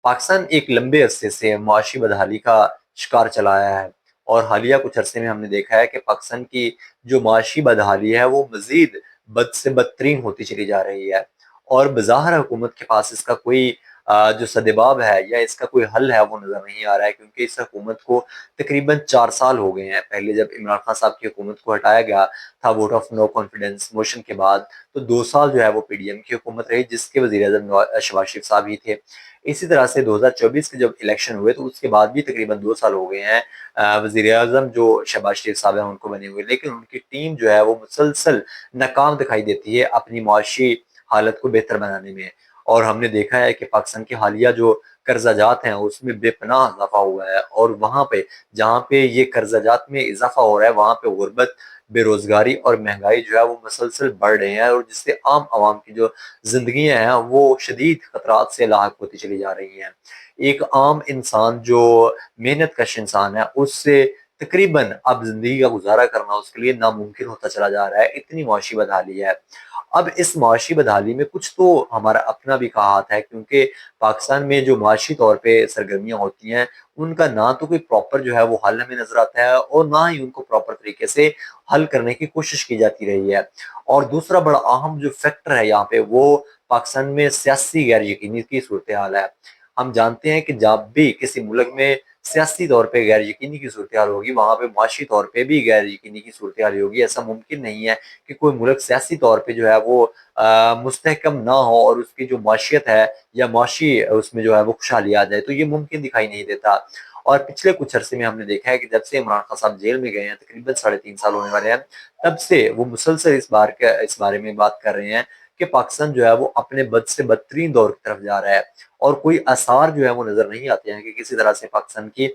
پاکستان ایک لمبے عرصے سے معاشی بدحالی کا شکار چلا آیا ہے، اور حالیہ کچھ عرصے میں ہم نے دیکھا ہے کہ پاکستان کی جو معاشی بدحالی ہے وہ مزید بد سے بدترین ہوتی چلی جا رہی ہے، اور بظاہر حکومت کے پاس اس کا کوئی جو سدباب ہے یا اس کا کوئی حل ہے وہ نظر نہیں آ رہا ہے، کیونکہ اس حکومت کو تقریباً 4 سال ہو گئے ہیں۔ پہلے جب عمران خان صاحب کی حکومت کو ہٹایا گیا تھا vote of no confidence motion کے بعد، تو 2 سال جو ہے وہ پی ڈی ایم کی حکومت رہی، جس کے وزیر اعظم شہباز شریف صاحب ہی تھے۔ اسی طرح سے 2024 کے جب الیکشن ہوئے تو اس کے بعد بھی تقریباً 2 سال ہو گئے ہیں وزیر اعظم جو شہباز شریف صاحب ہیں ان کو بنے ہوئے، لیکن ان کی ٹیم جو ہے وہ مسلسل ناکام دکھائی دیتی ہے اپنی معاشی حالت کو بہتر بنانے میں۔ اور ہم نے دیکھا ہے کہ پاکستان کی حالیہ جو قرضہ جات ہیں اس میں بے پناہ اضافہ ہوا ہے، اور وہاں پہ جہاں پہ یہ قرضہ جات میں اضافہ ہو رہا ہے وہاں پہ غربت، بے روزگاری اور مہنگائی جو ہے وہ مسلسل بڑھ رہے ہیں، اور جس سے عام عوام کی جو زندگیاں ہیں وہ شدید خطرات سے لاحق ہوتی چلی جا رہی ہیں۔ ایک عام انسان جو محنت کش انسان ہے اس سے تقریباً اب زندگی کا گزارا کرنا اس کے لیے ناممکن ہوتا چلا جا رہا ہے، اتنی معاشی بدحالی ہے۔ اب اس معاشی بدحالی میں کچھ تو ہمارا اپنا بھی کہا ہاتھ ہے، کیونکہ پاکستان میں جو معاشی طور پہ سرگرمیاں ہوتی ہیں ان کا نہ تو کوئی پراپر جو ہے وہ حل ہمیں نظر آتا ہے، اور نہ ہی ان کو پراپر طریقے سے حل کرنے کی کوشش کی جاتی رہی ہے۔ اور دوسرا بڑا اہم جو فیکٹر ہے یہاں پہ وہ پاکستان میں سیاسی غیر یقینی کی صورتحال ہے۔ ہم جانتے ہیں کہ جب بھی کسی ملک میں سیاسی طور پہ غیر یقینی کی صورتحال ہوگی وہاں پہ معاشی طور پہ بھی غیر یقینی کی صورتحال ہوگی۔ ایسا ممکن نہیں ہے کہ کوئی ملک سیاسی طور پہ جو ہے وہ مستحکم نہ ہو اور اس کی جو معاشیت ہے یا معاشی اس میں جو ہے وہ خوشحالی آ جائے، تو یہ ممکن دکھائی نہیں دیتا۔ اور پچھلے کچھ عرصے میں ہم نے دیکھا ہے کہ جب سے عمران خان صاحب جیل میں گئے ہیں، تقریباً 3.5 سال ہونے والے ہیں، تب سے وہ مسلسل اس بارے میں بات کر رہے ہیں کہ پاکستان جو ہے وہ اپنے بد سے بدترین دور کی طرف جا رہا ہے، اور کوئی آثار جو ہے وہ نظر نہیں آتے ہیں کہ کسی طرح سے پاکستان کی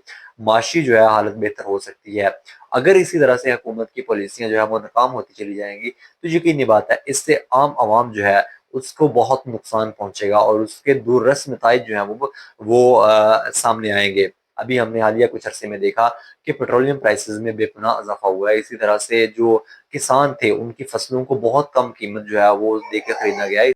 معاشی جو ہے حالت بہتر ہو سکتی ہے۔ اگر اسی طرح سے حکومت کی پالیسیاں جو ہے وہ ناکام ہوتی چلی جائیں گی تو یقینی بات ہے اس سے عام عوام جو ہے اس کو بہت نقصان پہنچے گا، اور اس کے دور رس نتائج جو ہیں وہ سامنے آئیں گے۔ ابھی ہم نے حالیہ کچھ عرصے میں دیکھا کہ پیٹرولیم پرائسز میں بے پناہ اضافہ ہوا ہے، اسی طرح سے جو کسان تھے ان کی فصلوں کو بہت کم قیمت جو ہے وہ دے کے خریدا گیا ہے۔